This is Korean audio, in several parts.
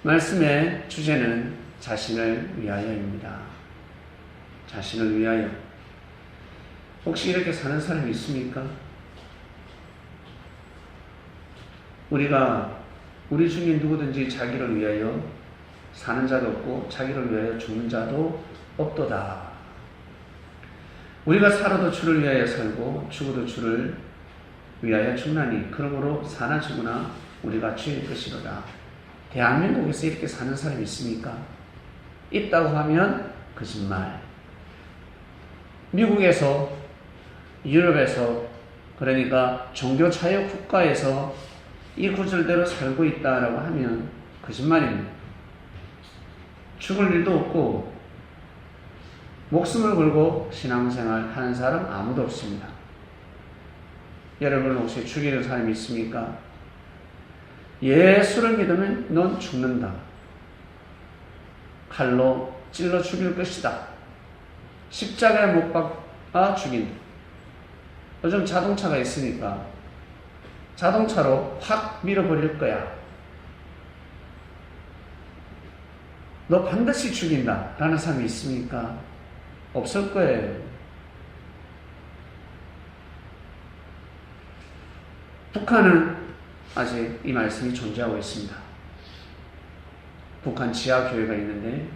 말씀의 주제는 자신을 위하여입니다. 자신을 위하여. 혹시 이렇게 사는 사람이 있습니까? 우리 중에 누구든지 자기를 위하여 사는 자도 없고 자기를 위하여 죽는 자도 없도다. 우리가 살아도 주를 위하여 살고 죽어도 주를 위하여 죽나니 그러므로 사나 죽으나 우리가 주의 것이로다. 대한민국에서 이렇게 사는 사람이 있습니까? 있다고 하면 거짓말. 미국에서, 유럽에서, 그러니까 종교자유 국가에서 이 구절대로 살고 있다라고 하면 거짓말입니다. 죽을 일도 없고 목숨을 걸고 신앙생활 하는 사람 아무도 없습니다. 여러분 혹시 죽이는 사람이 있습니까? 예수를 믿으면 넌 죽는다. 칼로 찔러 죽일 것이다. 십자가에 못 박아 죽인다. 요즘 자동차가 있으니까 자동차로 확 밀어버릴 거야. 너 반드시 죽인다 라는 사람이 있습니까? 없을 거예요. 북한은 아직 이 말씀이 존재하고 있습니다. 북한 지하교회가 있는데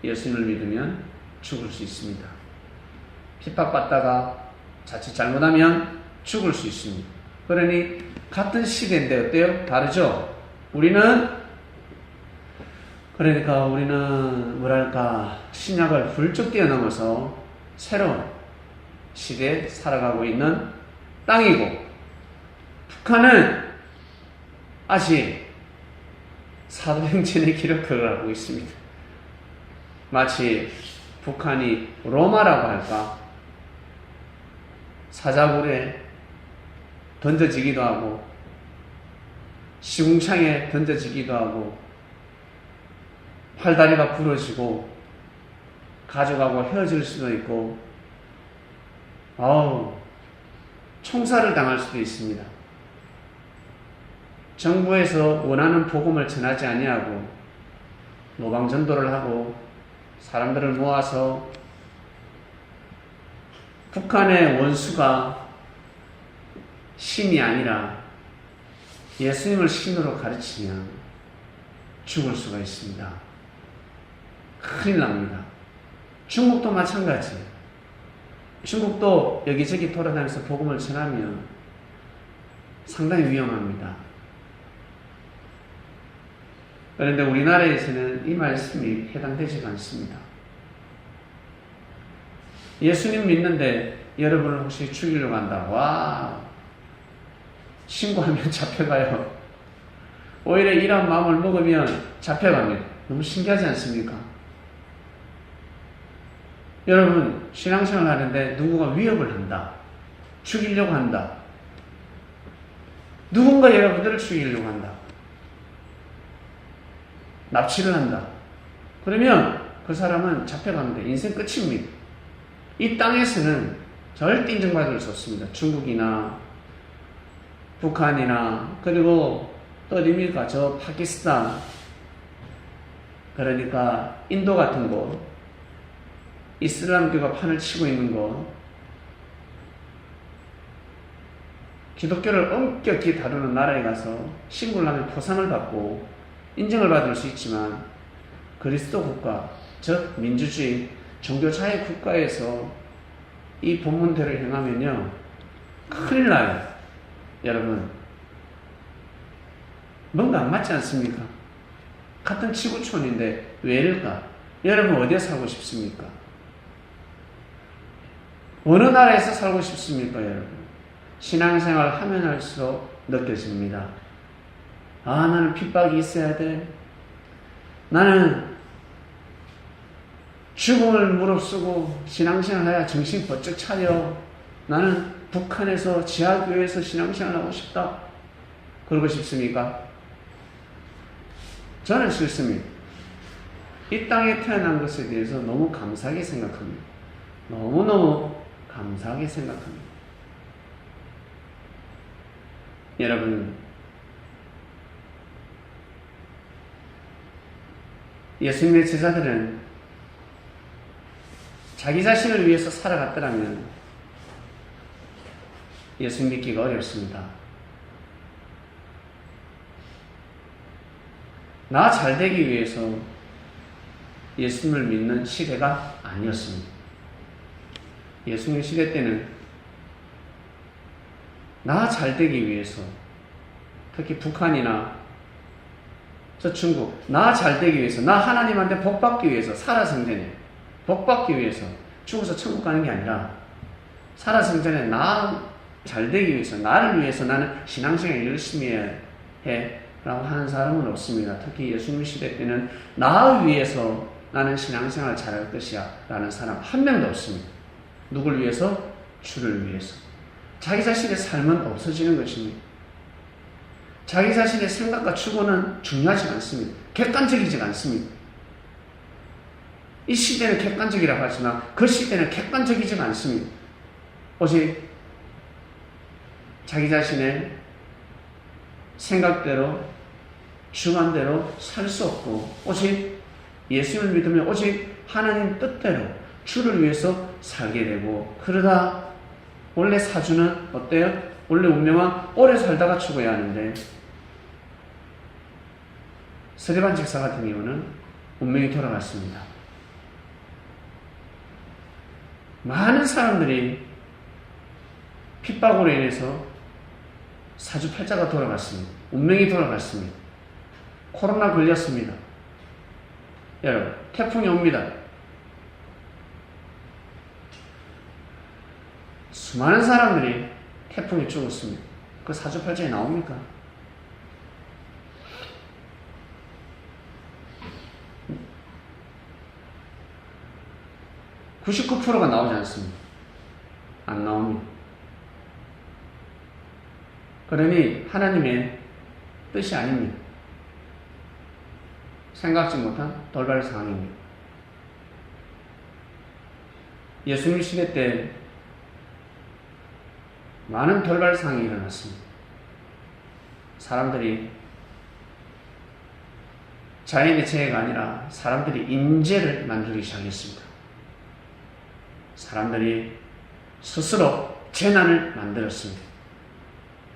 예수님을 믿으면 죽을 수 있습니다. 핍박받다가 자칫 잘못하면 죽을 수 있습니다. 그러니 같은 시대인데 어때요? 다르죠? 우리는 신약을 훌쩍 뛰어넘어서 새로운 시대에 살아가고 있는 땅이고, 북한은 아직 사도행전의 길을 걸어가고 있습니다. 마치 북한이 로마라고 할까? 사자굴에 던져지기도 하고 시궁창에 던져지기도 하고 팔다리가 부러지고 가져가고 헤어질 수도 있고 총살을 당할 수도 있습니다. 정부에서 원하는 복음을 전하지 아니하고 노방전도를 하고 사람들을 모아서 북한의 원수가 신이 아니라 예수님을 신으로 가르치면 죽을 수가 있습니다. 큰일 납니다. 중국도 마찬가지예요. 중국도 여기저기 돌아다니면서 복음을 전하면 상당히 위험합니다. 그런데 우리나라에서는 이 말씀이 해당되지가 않습니다. 예수님 믿는데 여러분을 혹시 죽이려고 한다. 신고하면 잡혀가요. 오히려 이런 마음을 먹으면 잡혀갑니다. 너무 신기하지 않습니까? 여러분 신앙생활 하는데 누구가 위협을 한다. 죽이려고 한다. 누군가 여러분들을 죽이려고 한다. 납치를 한다. 그러면 그 사람은 잡혀갑니다. 인생 끝입니다. 이 땅에서는 절대 인정받을 수 없습니다. 중국이나 북한이나 그리고 또 어디입니까? 저 파키스탄, 그러니까 인도 같은 곳, 이슬람교가 판을 치고 있는 곳, 기독교를 엄격히 다루는 나라에 가서 신고를 하면 포상을 받고 인정을 받을 수 있지만 그리스도 국가, 즉 민주주의, 종교자유 국가에서 이 본문대로 행하면요 큰일 나요. 여러분 뭔가 안 맞지 않습니까? 같은 지구촌인데 왜 이럴까? 여러분 어디에 살고 싶습니까? 어느 나라에서 살고 싶습니까? 여러분 신앙생활 하면 할수록 느껴집니다. 나는 핍박이 있어야 돼. 나는 죽음을 무릅쓰고 신앙생활 해야 정신 번쩍 차려. 나는 북한에서 지하교회에서 신앙생활 하고 싶다. 그러고 싶습니까? 저는 싫습니다. 이 땅에 태어난 것에 대해서 너무 감사하게 생각합니다. 너무너무 감사하게 생각합니다. 여러분 예수님의 제자들은 자기 자신을 위해서 살아갔더라면 예수님 믿기가 어렵습니다. 나 잘되기 위해서 예수님을 믿는 시대가 아니었습니다. 예수님 시대 때는 나 잘되기 위해서, 특히 북한이나 저 중국, 나 잘되기 위해서, 나 하나님한테 복받기 위해서, 살아생전에 복받기 위해서 죽어서 천국 가는 게 아니라 살아생전에 나 잘되기 위해서, 나를 위해서 나는 신앙생활 열심히 해 라고 하는 사람은 없습니다. 특히 예수님 시대 때는 나를 위해서 나는 신앙생활 잘할 것이야 라는 사람 한 명도 없습니다. 누굴 위해서? 주를 위해서. 자기 자신의 삶은 없어지는 것입니다. 자기 자신의 생각과 추구는 중요하지 않습니다. 객관적이지 않습니다. 이 시대는 객관적이라고 하지만 그 시대는 객관적이지 않습니다. 오직 자기 자신의 생각대로 주관대로 살 수 없고 오직 예수님을 믿으면 오직 하나님 뜻대로 주를 위해서 살게 되고, 그러다 원래 사주는 어때요? 원래 운명은 오래 살다가 죽어야 하는데 스데반 집사 같은 경우는 운명이 돌아갔습니다. 많은 사람들이 핍박으로 인해서 사주팔자가 돌아갔습니다. 운명이 돌아갔습니다. 코로나 걸렸습니다. 여러분, 태풍이 옵니다. 수많은 사람들이 태풍에 죽었습니다. 그 사주팔자에 나옵니까? (99%가) 나오지 않습니다. 안 나옵니다. 그러니 하나님의 뜻이 아닙니다. 생각지 못한 돌발 상황입니다. 예수님 시대 때 많은 돌발 상황이 일어났습니다. 사람들이 자연의 재해가 아니라 사람들이 인재를 만들기 시작했습니다. 사람들이 스스로 재난을 만들었습니다.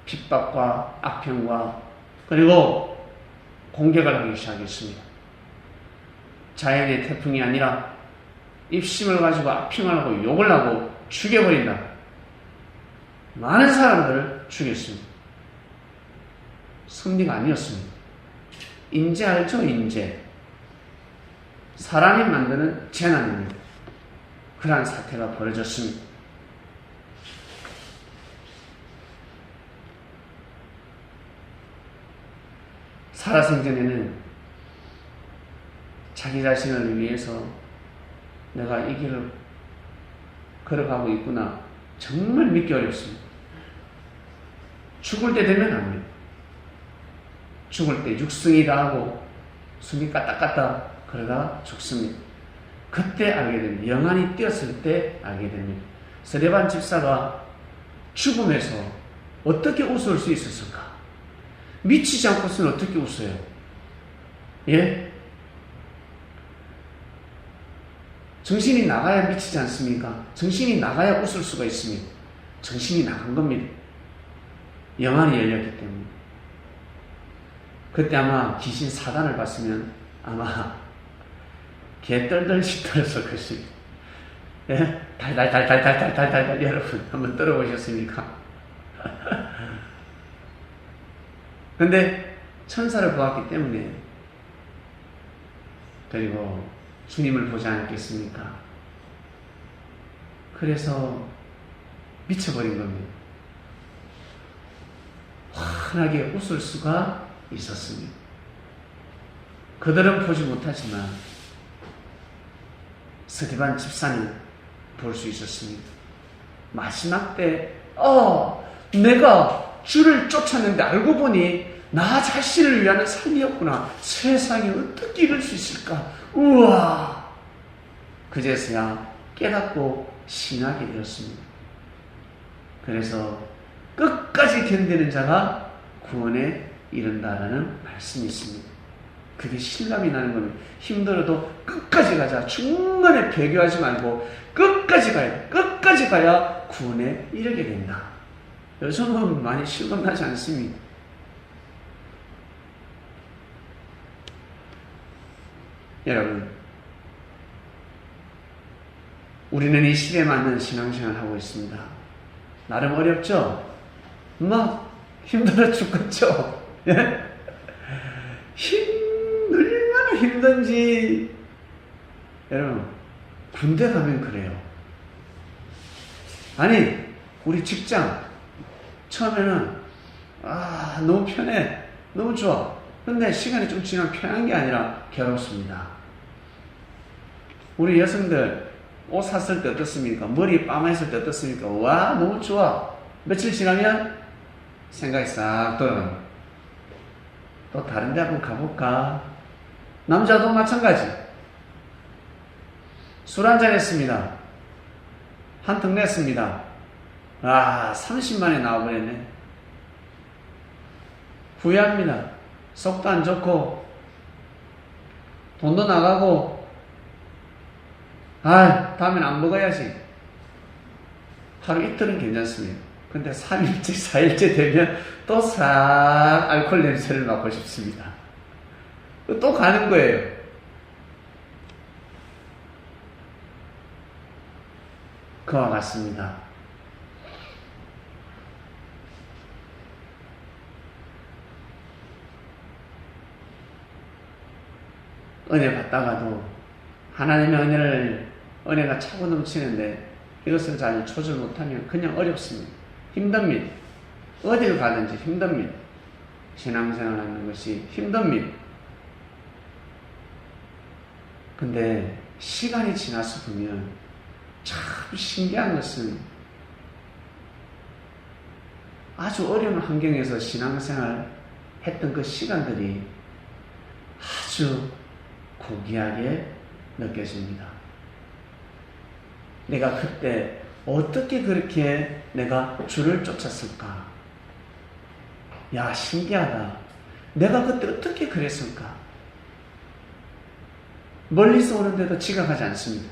핍박과 악평과 그리고 공격을 하기 시작했습니다. 자연의 태풍이 아니라 입심을 가지고 악평을 하고 욕을 하고 죽여버린다. 많은 사람들을 죽였습니다. 승리가 아니었습니다. 인재 알죠? 인재. 사람이 만드는 재난입니다. 그러한 사태가 벌어졌습니다. 살아생전에는 자기 자신을 위해서 내가 이 길을 걸어가고 있구나 정말 믿기 어렵습니다. 죽을 때 되면 안 돼요. 죽을 때 육승이 다하고 숨이 까딱까딱 그러다가 죽습니다. 그때 알게 됩니다. 영안이 뛰었을 때 알게 됩니다. 스데반 집사가 죽음에서 어떻게 웃을 수 있었을까? 미치지 않고서는 어떻게 웃어요? 예? 정신이 나가야 미치지 않습니까? 정신이 나가야 웃을 수가 있습니다. 정신이 나간 겁니다. 영안이 열렸기 때문에. 그때 아마 귀신 사단을 봤으면 아마 개떨떨씩 떨었을 것입니다. 예? 달달달달달달달달 여러분 한번 떨어보셨습니까? 근데 천사를 보았기 때문에, 그리고 주님을 보지 않았겠습니까? 그래서 미쳐버린 겁니다. 환하게 웃을 수가 있었습니다. 그들은 보지 못하지만 스데반 집사는 볼 수 있었습니다. 마지막 때 내가 주를 쫓았는데 알고 보니 나 자신을 위한 삶이었구나. 세상에 어떻게 이럴 수 있을까? 우와! 그제서야 깨닫고 신하게 되었습니다. 그래서 끝까지 견디는 자가 구원에 이른다라는 말씀이 있습니다. 그게 실감이 나는 겁니다. 힘들어도 끝까지 가자. 중간에 배교하지 말고 끝까지 가야 돼. 끝까지 가야 구원에 이르게 된다. 요즘은 많이 실감나지 않습니다. 여러분, 우리는 이 시대에 맞는 신앙생활을 하고 있습니다. 나름 어렵죠? 막 힘들어 죽겠죠? 예? 얼마나 힘든지. 여러분, 군대 가면 그래요. 아니, 우리 직장 처음에는 너무 편해, 너무 좋아. 근데 시간이 좀 지나면 편한 게 아니라 괴롭습니다. 우리 여성들 옷 샀을 때 어떻습니까? 머리 빠마했을 때 어떻습니까? 와, 너무 좋아. 며칠 지나면 생각이 싹 돌아갑니다. 또 다른 데 한번 가볼까? 남자도 마찬가지. 술 한잔 했습니다. 한턱 냈습니다. 30만에 나와버렸네. 후회합니다. 속도 안 좋고, 돈도 나가고, 다음엔 안 먹어야지. 하루 이틀은 괜찮습니다. 근데 3일째, 4일째 되면 또 싹 알코올 냄새를 맡고 싶습니다. 또 가는 거예요. 그와 같습니다. 은혜 받다가도 하나님의 은혜가 차고 넘치는데 이것을 잘 조절 못하면 그냥 어렵습니다. 힘듭니다. 어딜 가든지 힘듭니다. 신앙생활 하는 것이 힘듭니다. 근데 시간이 지나서 보면 참 신기한 것은 아주 어려운 환경에서 신앙생활 했던 그 시간들이 아주 고귀하게 느껴집니다. 내가 그때 어떻게 그렇게 내가 주를 쫓았을까? 야, 신기하다. 내가 그때 어떻게 그랬을까? 멀리서 오는데도 지각하지 않습니다.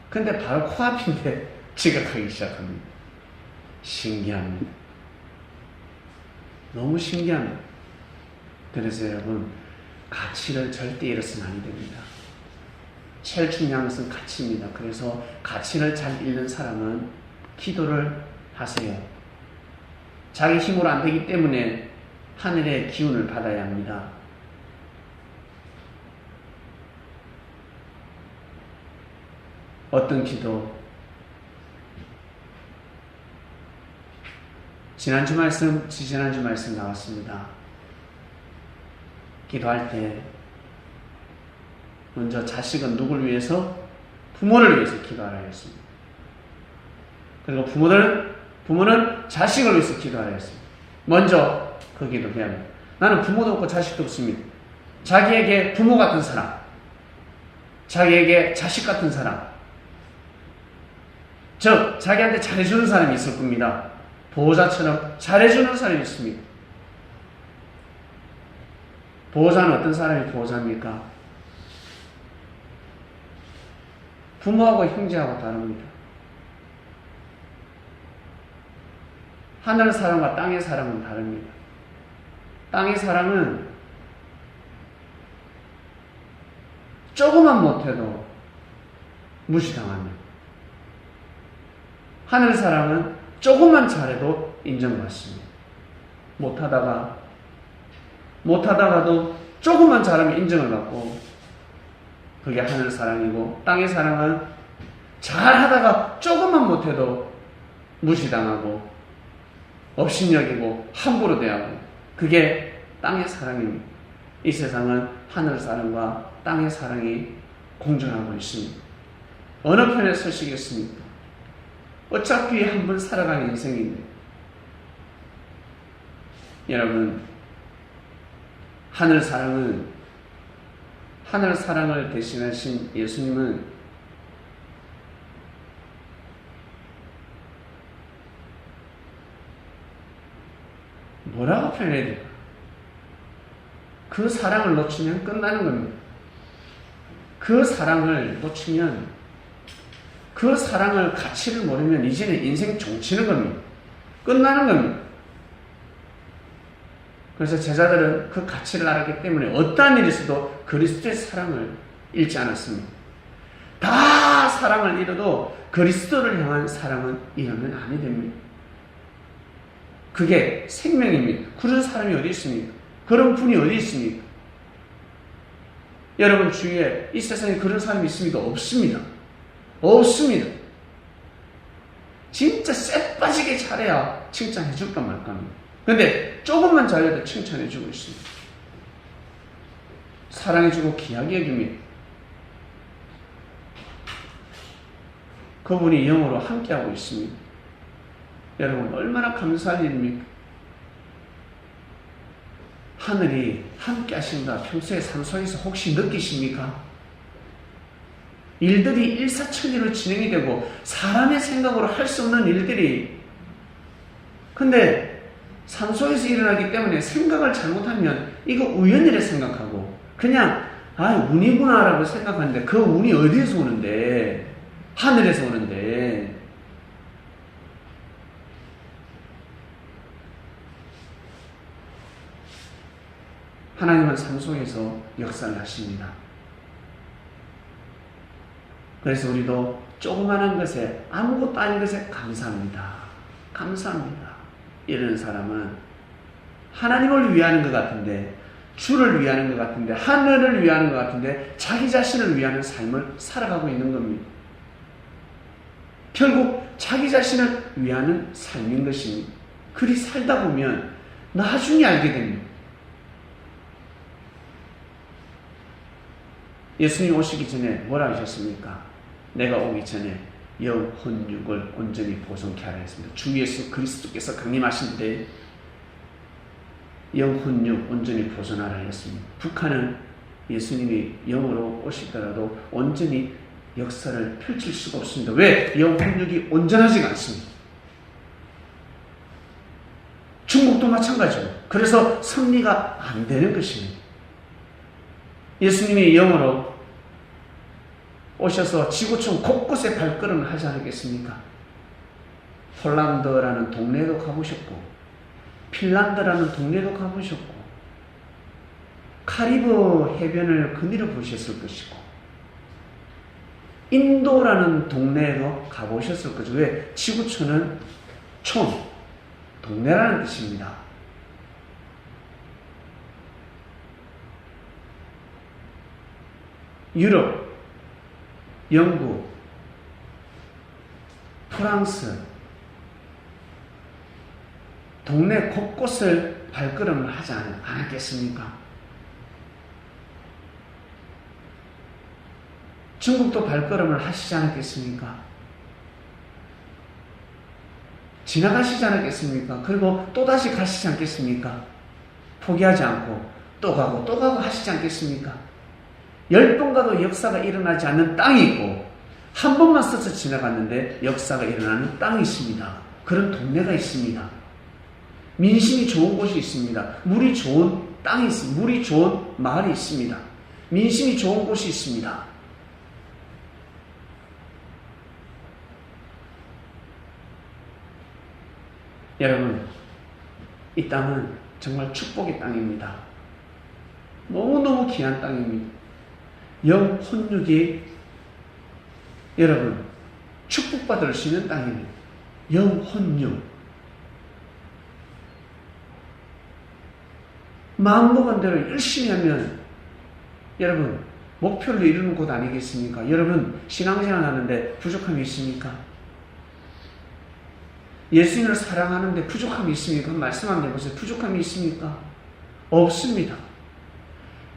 근데 바로 코앞인데 지각하기 시작합니다. 신기합니다. 너무 신기합니다. 그래서 여러분, 가치를 절대 잃어서는 안 됩니다. 제일 중요한 것은 가치입니다. 그래서 가치를 잘 잃는 사람은 기도를 하세요. 자기 힘으로 안 되기 때문에 하늘의 기운을 받아야 합니다. 어떤 기도? 지난주 말씀 나왔습니다. 기도할 때 먼저 자식은 누구를 위해서? 부모를 위해서 기도하라 했습니다. 그리고 부모는 자식을 위해서 기도하라 했습니다. 먼저 그 기도해야 합니다. 나는 부모도 없고 자식도 없습니다. 자기에게 부모 같은 사람, 자기에게 자식 같은 사람, 즉 자기한테 잘해주는 사람이 있을 겁니다. 보호자처럼 잘해주는 사람이 있습니다. 보호자는 어떤 사람이 보호자입니까? 부모하고 형제하고 다릅니다. 하늘 사랑과 땅의 사랑은 다릅니다. 땅의 사랑은 조금만 못해도 무시당합니다. 하늘 사랑은 조금만 잘해도 인정받습니다. 못하다가도 조금만 잘하면 인정을 받고, 그게 하늘 사랑이고, 땅의 사랑은 잘하다가 조금만 못해도 무시당하고 업신여기고 함부로 대하고, 그게 땅의 사랑입니다. 이 세상은 하늘 사랑과 땅의 사랑이 공존하고 있습니다. 어느 편에 서시겠습니까? 어차피 한 번 살아가는 인생인데. 여러분, 하늘 사랑을 대신하신 예수님은 뭐라고 표현해야 될까? 그 사랑을 놓치면 끝나는 겁니다. 그 사랑을 놓치면, 그 사랑을 가치를 모르면 이제는 인생 종치는 겁니다. 끝나는 겁니다. 그래서 제자들은 그 가치를 알았기 때문에 어떠한 일이 있어도 그리스도의 사랑을 잃지 않았습니다. 다 사랑을 잃어도 그리스도를 향한 사랑은 잃으면 아니 됩니다. 그게 생명입니다. 그런 사람이 어디 있습니까? 그런 분이 어디 있습니까? 여러분 주위에 이 세상에 그런 사람이 있습니까? 없습니다. 없습니다. 진짜 쎄 빠지게 잘해야 칭찬해 줄까 말까 합니다. 근데 조금만 잘해도 칭찬해 주고 있습니다. 사랑해 주고 귀하게 여깁니다. 그분이 영으로 함께하고 있습니다. 여러분 얼마나 감사할 일입니까? 하늘이 함께 하신다. 평소에 삶 속에서 혹시 느끼십니까? 일들이 일사천리로 진행이 되고 사람의 생각으로 할 수 없는 일들이, 근데 삶 속에서 일어나기 때문에 생각을 잘못하면 이거 우연이라 생각하고 그냥 운이구나 라고 생각하는데 그 운이 어디에서 오는데? 하늘에서 오는데. 하나님은 삶 속에서 역사를 하십니다. 그래서 우리도 조그마한 것에, 아무것도 아닌 것에 감사합니다. 감사합니다. 이러는 사람은 하나님을 위하는 것 같은데, 주를 위하는 것 같은데, 하늘을 위하는 것 같은데 자기 자신을 위하는 삶을 살아가고 있는 겁니다. 결국 자기 자신을 위하는 삶인 것입니다. 그리 살다 보면 나중에 알게 됩니다. 예수님 오시기 전에 뭐라 하셨습니까? 내가 오기 전에 영혼육을 온전히 보존케 하라 했습니다. 주 예수 그리스도께서 강림하신데 영혼육 온전히 보존하라 했습니다. 북한은 예수님이 영으로 오시더라도 온전히 역사를 펼칠 수가 없습니다. 왜? 영혼육이 온전하지가 않습니다. 중국도 마찬가지죠. 그래서 승리가 안 되는 것입니다. 예수님이 영으로 오셔서 지구촌 곳곳에 발걸음을 하지 않겠습니까? 폴란드라는 동네도 가보셨고, 핀란드라는 동네도 가보셨고, 카리브 해변을 그늘을 보셨을 것이고, 인도라는 동네에도 가보셨을 거죠. 왜? 지구촌은 촌, 동네라는 뜻입니다. 유럽, 영국, 프랑스, 동네 곳곳을 발걸음을 하지 않았겠습니까? 중국도 발걸음을 하시지 않았겠습니까? 지나가시지 않았겠습니까? 그리고 또다시 가시지 않겠습니까? 포기하지 않고 또 가고 또 가고 하시지 않겠습니까? 10번 가도 역사가 일어나지 않는 땅이 있고 한 번만 써서 지나갔는데 역사가 일어나는 땅이 있습니다. 그런 동네가 있습니다. 민심이 좋은 곳이 있습니다. 물이 좋은 땅이 있습니다. 물이 좋은 마을이 있습니다. 민심이 좋은 곳이 있습니다. 여러분, 이 땅은 정말 축복의 땅입니다. 너무너무 귀한 땅입니다. 영혼육이 여러분 축복받을 수 있는 땅입니다. 영혼육. 마음먹은 대로 열심히 하면 여러분 목표를 이루는 곳 아니겠습니까? 여러분 신앙생활 하는데 부족함이 있습니까? 예수님을 사랑하는데 부족함이 있습니까? 말씀 한번 해보세요. 부족함이 있습니까? 없습니다.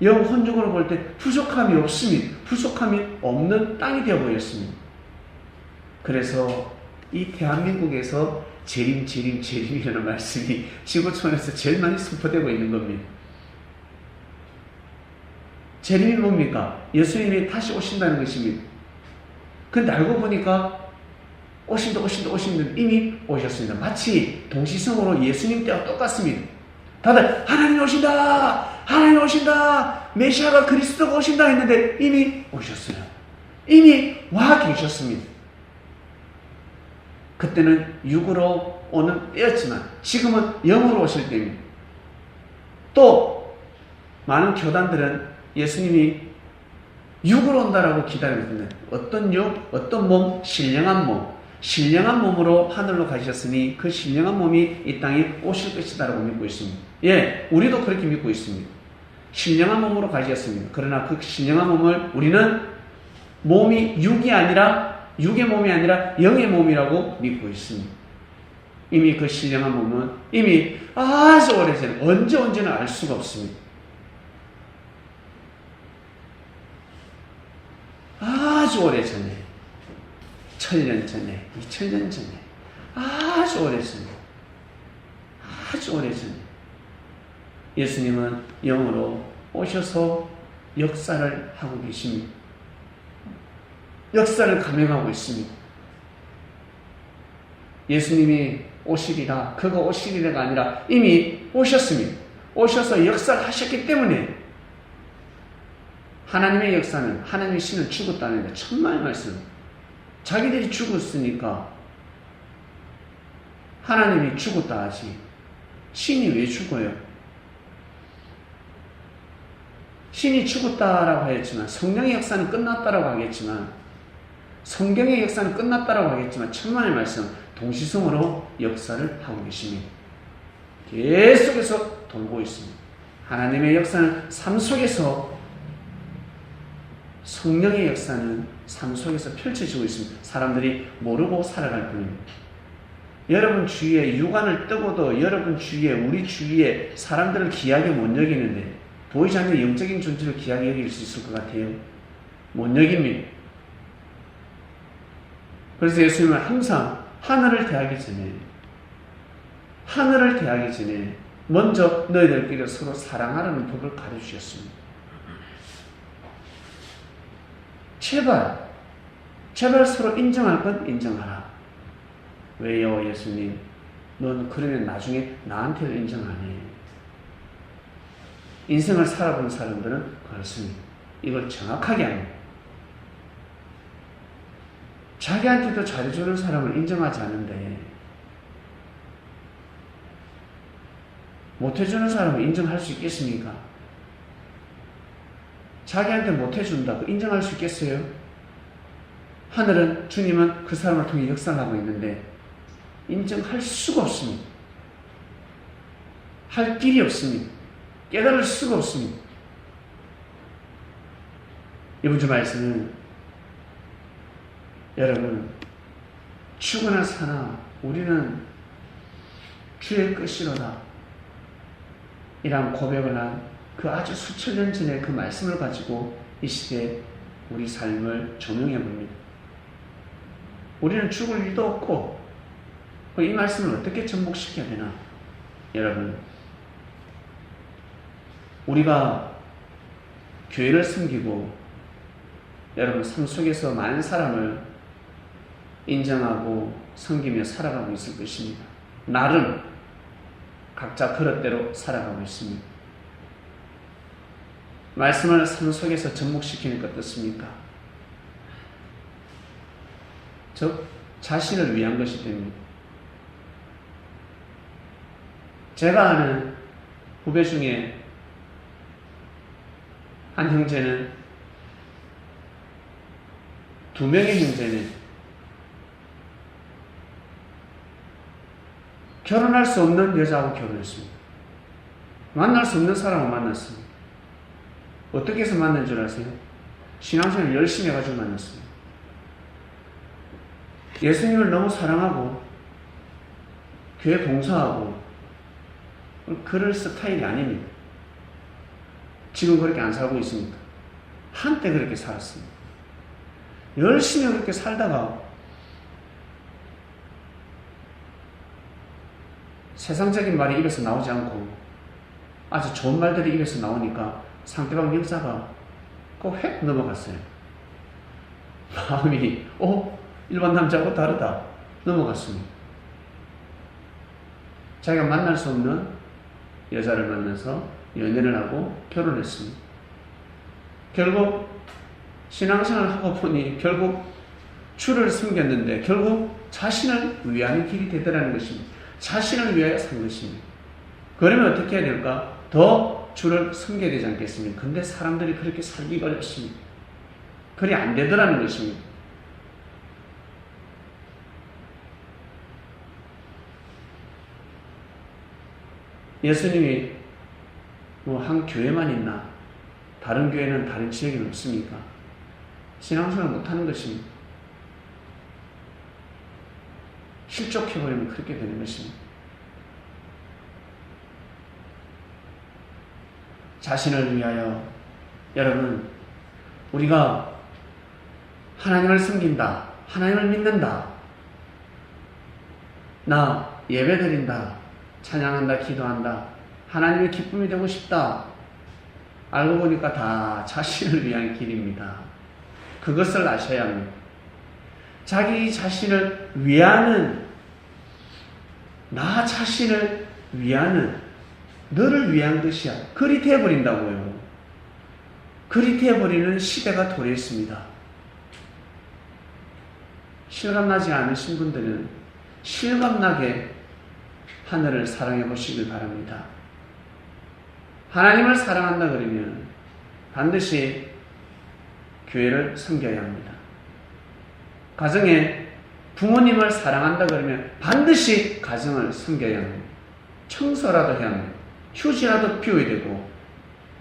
영혼적으로 볼 때 부족함이 없습니다. 부족함이 없는 땅이 되어버렸습니다. 그래서 이 대한민국에서 재림이라는 말씀이 지구촌에서 제일 많이 선포되고 있는 겁니다. 재림이 뭡니까? 예수님이 다시 오신다는 것입니다. 근데 알고 보니까 오신다 이미 오셨습니다. 마치 동시성으로 예수님 때와 똑같습니다. 다들 하나님 오신다! 하나님 오신다, 메시아가 그리스도가 오신다 했는데 이미 오셨어요. 이미 와 계셨습니다. 그때는 육으로 오는 때였지만 지금은 영으로 오실 때입니다. 또 많은 교단들은 예수님이 육으로 온다라고 기다리고 있는데 어떤 육, 어떤 몸? 신령한 몸. 신령한 몸으로 하늘로 가셨으니 그 신령한 몸이 이 땅에 오실 것이다라고 믿고 있습니다. 예, 우리도 그렇게 믿고 있습니다. 신령한 몸으로 가셨습니다. 그러나 그 신령한 몸을 우리는 몸이 육이 아니라 육의 몸이 아니라 영의 몸이라고 믿고 있습니다. 이미 그 신령한 몸은 이미 아주 오래전에 언제는 알 수가 없습니다. 아주 오래전에 1000년 전에 2000년 전에 아주 오래전에 예수님은 영으로 오셔서 역사를 하고 계십니다. 역사를 감행하고 있습니다. 예수님이 오시리라, 그가 오시리라가 아니라 이미 오셨습니다. 오셔서 역사를 하셨기 때문에 하나님의 역사는, 하나님의 신은 죽었다는데 천만의 말씀. 자기들이 죽었으니까 하나님이 죽었다 하지 신이 왜 죽어요? 신이 죽었다라고 하겠지만 성령의 역사는 끝났다라고 하겠지만 성경의 역사는 끝났다라고 하겠지만 천만의 말씀 동시성으로 역사를 하고 계십니다. 계속해서 돌고 있습니다. 하나님의 역사는 삶 속에서 성령의 역사는 삶 속에서 펼쳐지고 있습니다. 사람들이 모르고 살아갈 뿐입니다. 여러분 주위에 육안을 뜨고도 여러분 주위에 우리 주위에 사람들을 귀하게 못 여기는데 보이지 않는 영적인 존재를 귀하게 여길 수 있을 것 같아요? 못 여깁니다. 그래서 예수님은 항상 하늘을 대하기 전에 먼저 너희들끼리 서로 사랑하라는 법을 가르치셨습니다. 제발 서로 인정할 건 인정하라. 왜요, 예수님? 넌 그러면 나중에 나한테도 인정하니? 인생을 살아본 사람들은 그렇습니다. 이걸 정확하게 합니다. 자기한테도 잘해주는 사람을 인정하지 않는데 못해주는 사람을 인정할 수 있겠습니까? 자기한테 못해준다. 인정할 수 있겠어요? 하늘은, 주님은 그 사람을 통해 역사를 하고 있는데 인정할 수가 없습니다. 할 길이 없습니다. 깨달을 수가 없습니다. 이번 주 말씀은 여러분 죽으나 사나 우리는 주의 것이로다 이런 고백을 한 그 아주 수천 년 전의 그 말씀을 가지고 이 시대에 우리 삶을 적용해 봅니다. 우리는 죽을 일도 없고 이 말씀을 어떻게 접목시켜야 되나? 여러분 우리가 교회를 섬기고 여러분 삶 속에서 많은 사람을 인정하고 섬기며 살아가고 있을 것입니다. 나름 각자 그릇대로 살아가고 있습니다. 말씀을 삶 속에서 접목시키는 것 어떻습니까? 즉 자신을 위한 것이 됩니다. 제가 아는 후배 중에 한 형제는 2명의 형제는 결혼할 수 없는 여자하고 결혼했습니다. 만날 수 없는 사람을 만났습니다. 어떻게 해서 만난 줄 아세요? 신앙생활을 열심히 해가지고 만났습니다. 예수님을 너무 사랑하고 교회 봉사하고 그럴 스타일이 아닙니다. 지금 그렇게 안 살고 있습니다. 한때 그렇게 살았습니다. 열심히 그렇게 살다가 세상적인 말이 입에서 나오지 않고 아주 좋은 말들이 입에서 나오니까 상대방 역사가 꼭 획 넘어갔어요. 마음이 일반 남자하고 다르다 넘어갔습니다. 자기가 만날 수 없는 여자를 만나서 연애를 하고 결혼했습니다. 결국 신앙생활을 하고 보니 결국 주를 섬겼는데 결국 자신을 위하는 길이 되더라는 것입니다. 자신을 위하여 산 것입니다. 그러면 어떻게 해야 될까? 더 주를 섬겨야 되지 않겠습니까? 근데 사람들이 그렇게 살기가 어렵습니다. 그리 안 되더라는 것입니다. 예수님이 한 교회만 있나? 다른 교회는 다른 지역이 없습니까? 신앙생활 못하는 것입니다. 실족해버리면 그렇게 되는 것입니다. 자신을 위하여 여러분 우리가 하나님을 섬긴다. 하나님을 믿는다. 나 예배드린다. 찬양한다. 기도한다. 하나님의 기쁨이 되고 싶다. 알고 보니까 다 자신을 위한 길입니다. 그것을 아셔야 합니다. 자기 자신을 위하는 나 자신을 위하는 너를 위한 것이야. 그리 되어버린다고요. 그리 되어버리는 시대가 도래했습니다. 실감나지 않으신 분들은 실감나게 하늘을 사랑해 보시길 바랍니다. 하나님을 사랑한다 그러면 반드시 교회를 섬겨야 합니다. 가정에 부모님을 사랑한다 그러면 반드시 가정을 섬겨야 합니다. 청소라도 해야 합니다. 휴지라도 비워야 되고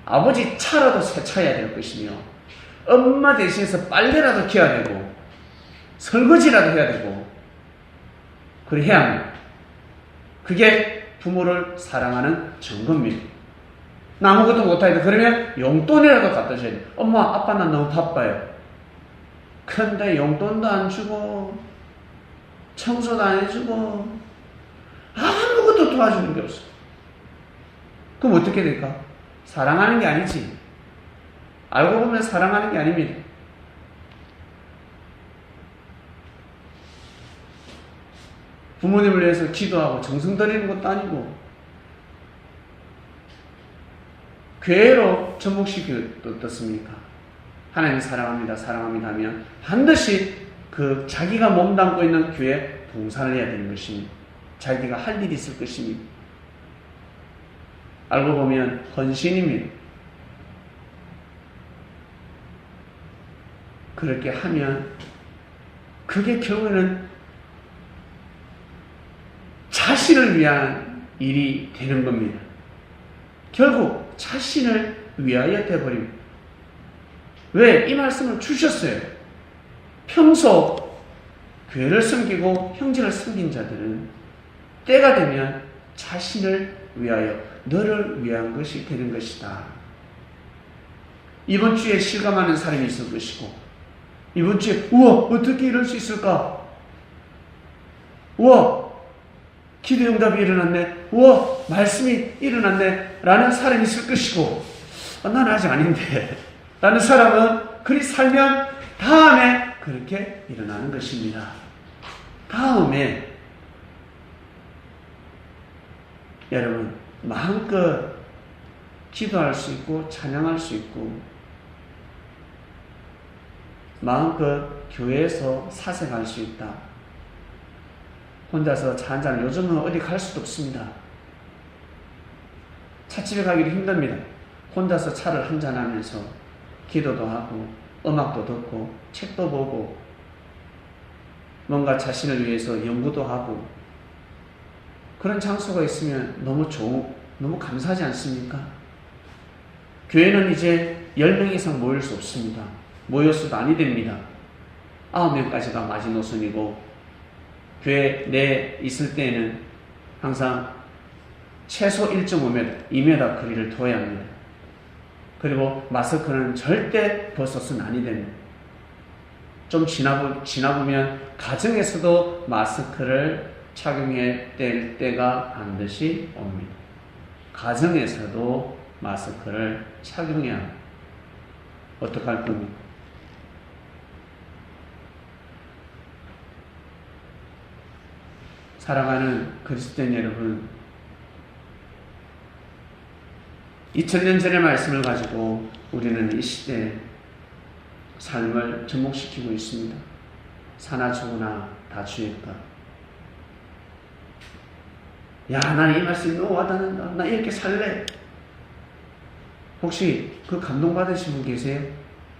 아버지 차라도 세차해야 될 것이며 엄마 대신해서 빨래라도 개어야 되고 설거지라도 해야 되고 그래 해야 합니다. 그게 부모를 사랑하는 증거입니다. 나 아무것도 못하겠다. 그러면 용돈이라도 갖다 줘야 돼. 엄마, 아빠 나 너무 바빠요. 그런데 용돈도 안 주고 청소도 안 해주고 아무것도 도와주는 게 없어. 그럼 어떻게 될까? 사랑하는 게 아니지. 알고 보면 사랑하는 게 아닙니다. 부모님을 위해서 기도하고 정성 들이는 것도 아니고 교회로 접목시키기 어떻습니까? 하나님 사랑합니다. 사랑합니다 하면 반드시 그 자기가 몸담고 있는 교회에 봉사를 해야 되는 것입니다. 자기가 할 일이 있을 것입니다. 알고 보면 헌신입니다. 그렇게 하면 그게 결국에는 자신을 위한 일이 되는 겁니다. 결국 자신을 위하여 되어버립니다. 왜? 이 말씀을 주셨어요. 평소 교회를 섬기고 형제를 섬긴 자들은 때가 되면 자신을 위하여 너를 위한 것이 되는 것이다. 이번 주에 실감하는 사람이 있을 것이고 이번 주에 우와 어떻게 이럴 수 있을까? 우와 기도 응답이 일어났네. 우와 말씀이 일어났네 라는 사람이 있을 것이고 난 아직 아닌데 라는 사람은 그리 살면 다음에 그렇게 일어나는 것입니다. 다음에 여러분 마음껏 기도할 수 있고 찬양할 수 있고 마음껏 교회에서 사색할 수 있다. 혼자서 차 한잔 요즘은 어디 갈 수도 없습니다. 찻집에 가기도 힘듭니다. 혼자서 차를 한잔하면서 기도도 하고 음악도 듣고 책도 보고 뭔가 자신을 위해서 연구도 하고 그런 장소가 있으면 너무 감사하지 않습니까? 교회는 이제 10명 이상 모일 수 없습니다. 모였어도 아니 됩니다. 9명까지가 마지노선이고 교회 내 있을 때에는 항상 최소 1.5m, 2m 거리를 둬야 합니다. 그리고 마스크는 절대 벗어서는 아니 됩니다. 좀 지나보면 가정에서도 마스크를 착용해야 될 때가 반드시 옵니다. 가정에서도 마스크를 착용해야 합니다. 어떡할 겁니까? 사랑하는 그리스도인 여러분, 2000년 전의 말씀을 가지고 우리는 이 시대의 삶을 접목시키고 있습니다. 사나 죽으나 다 주의 것. 야, 나는 이 말씀이 너무 와닿는다. 나 이렇게 살래. 혹시 그 감동받으신 분 계세요?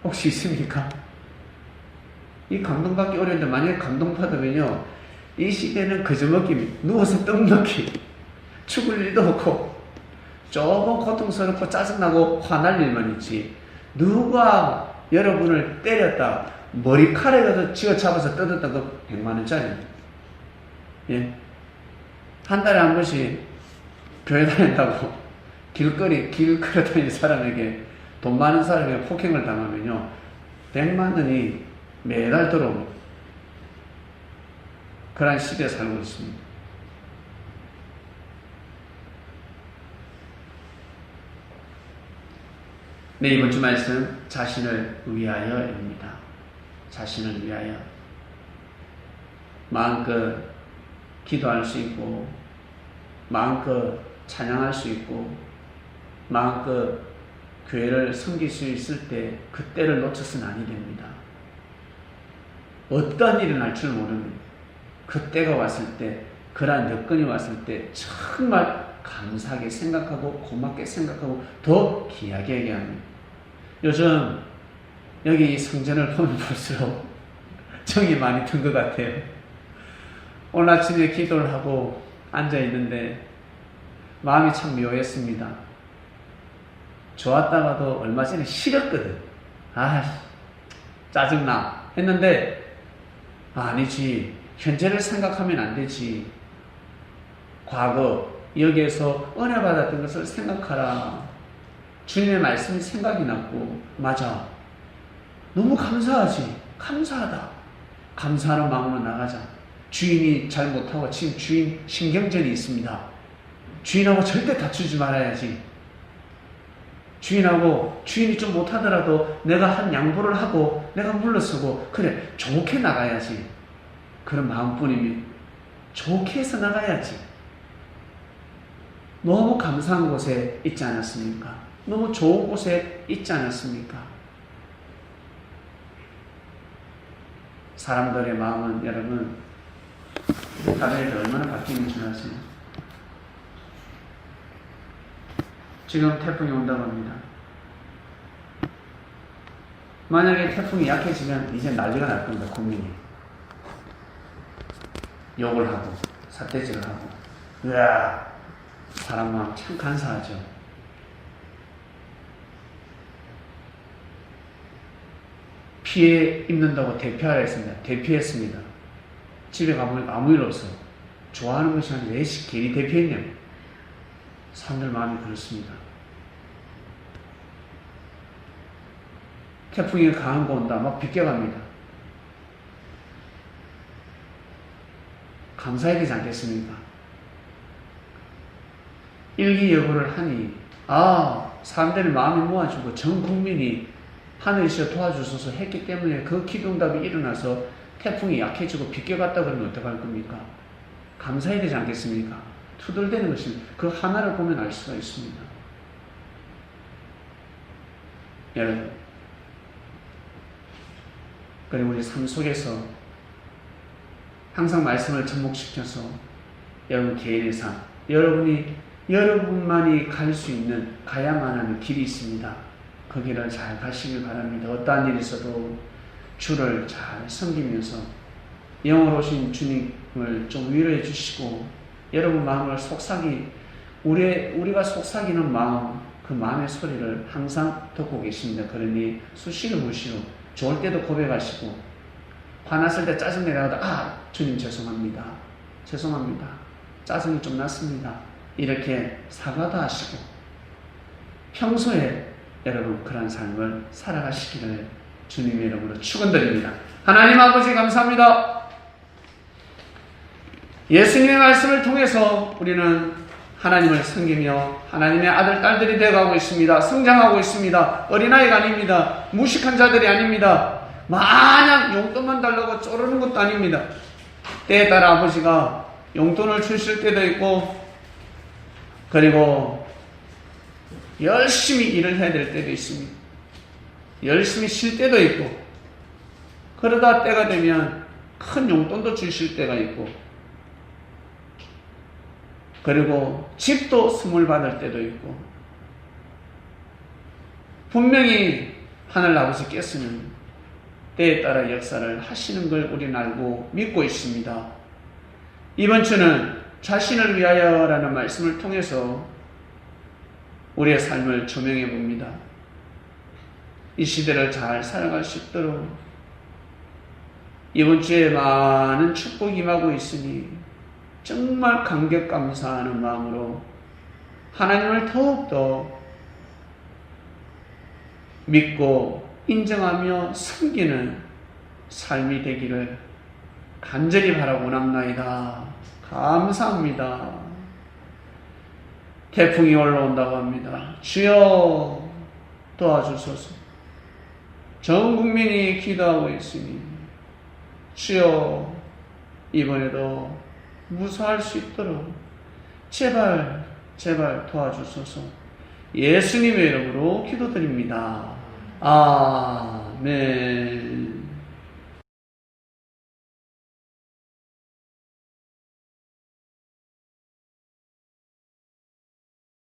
혹시 있습니까? 이 감동받기 어려운데 만약에 감동받으면요, 이 시대는 그저 먹기, 누워서 떡 먹기, 죽을 일도 없고 조금 고통스럽고 짜증나고 화날 일만 있지, 누가 여러분을 때렸다 머리카락이라도 쥐어잡아서 뜯었다고 100만원짜리. 예? 한 달에 한 번씩 교회 다닌다고 길 걸어 다니는 사람에게, 돈 많은 사람에게 폭행을 당하면요, 100만 원이 매달 들어옵니다. 그런 시대에 살고 있습니다. 네, 이번 주 말씀, 자신을 위하여입니다. 자신을 위하여. 마음껏 기도할 수 있고, 마음껏 찬양할 수 있고, 마음껏 교회를 섬길 수 있을 때 그때를 놓쳐서는 아니 됩니다. 어떤 일이 날 줄 모릅니다. 그때가 왔을 때, 그러한 여건이 왔을 때 정말 감사하게 생각하고 고맙게 생각하고 더 귀하게 얘기합니다. 요즘 여기 성전을 보면 볼수록 정이 많이 든 것 같아요. 오늘 아침에 기도를 하고 앉아있는데 마음이 참 묘했습니다. 좋았다가도 얼마 전에 싫었거든. 짜증나 했는데, 아니지, 현재를 생각하면 안 되지. 과거 여기에서 은혜 받았던 것을 생각하라. 주님의 말씀이 생각이 났고, 맞아, 너무 감사하지. 감사하다. 감사하는 마음으로 나가자. 주인이 잘 못하고 지금 주인 신경전이 있습니다. 주인하고 절대 다투지 말아야지. 주인이 좀 못하더라도 내가 한 양보를 하고 내가 물러서고, 그래, 좋게 나가야지. 그런 마음뿐이면 좋게 해서 나가야지. 너무 감사한 곳에 있지 않았습니까? 너무 좋은 곳에 있지 않았습니까? 사람들의 마음은 여러분 하루에 얼마나 바뀌는지 아세요? 지금 태풍이 온다고 합니다. 만약에 태풍이 약해지면 이제 난리가 날 겁니다. 국민이 욕을 하고 삿대질을 하고. 으아, 사람 마음 참 간사하죠. 피해 입는다고 대피하라 했습니다. 대피했습니다. 집에 가보니까 아무 일 없어. 좋아하는 것이 아니라 왜 괜히 대피했냐고. 사람들 마음이 그렇습니다. 태풍이 강한 거 온다. 막 비껴갑니다. 감사해야 되지 않겠습니까? 일기예보를 하니, 사람들이 마음이 모아지고 전 국민이 하늘이시여 도와주소서 했기 때문에 그 기도응답이 일어나서 태풍이 약해지고 비껴갔다 그러면 어떡할 겁니까? 감사해야 되지 않겠습니까? 투덜대는 것입니다. 그 하나를 보면 알 수가 있습니다. 여러분, 그리고 우리 삶 속에서 항상 말씀을 접목시켜서 여러분 개인의 삶, 여러분만이 갈 수 있는, 가야만 하는 길이 있습니다. 그 길을 잘 가시길 바랍니다. 어떠한 일이 있어도 주를 잘 섬기면서 영으로 오신 주님을 좀 위로해 주시고, 여러분 마음을 우리가 속삭이는 마음, 그 마음의 소리를 항상 듣고 계십니다. 그러니 수시로 무시로 좋을 때도 고백하시고, 화났을 때 짜증내다가도 주님 죄송합니다. 짜증이 좀 났습니다. 이렇게 사과도 하시고 평소에 여러분 그런 삶을 살아가시기를 주님의 이름으로 축원드립니다. 하나님 아버지 감사합니다. 예수님의 말씀을 통해서 우리는 하나님을 섬기며 하나님의 아들, 딸들이 되어가고 있습니다. 성장하고 있습니다. 어린아이가 아닙니다. 무식한 자들이 아닙니다. 마냥 용돈만 달라고 쪼르는 것도 아닙니다. 때에 따라 아버지가 용돈을 주실 때도 있고, 그리고 열심히 일을 해야 될 때도 있습니다. 열심히 쉴 때도 있고, 그러다 때가 되면 큰 용돈도 주실 때가 있고, 그리고 집도 선물 받을 때도 있고, 분명히 하늘 아버지께서는 때에 따라 역사를 하시는 걸 우리는 알고 믿고 있습니다. 이번 주는 자신을 위하여라는 말씀을 통해서 우리의 삶을 조명해 봅니다. 이 시대를 잘 살아갈 수 있도록 이번 주에 많은 축복이 임하고 있으니 정말 감격 감사하는 마음으로 하나님을 더욱더 믿고 인정하며 섬기는 삶이 되기를 간절히 바라고 원합나이다. 감사합니다. 태풍이 올라온다고 합니다. 주여 도와주소서. 전 국민이 기도하고 있으니 주여 이번에도 무사할 수 있도록 제발 도와주소서. 예수님의 이름으로 기도드립니다. 아멘.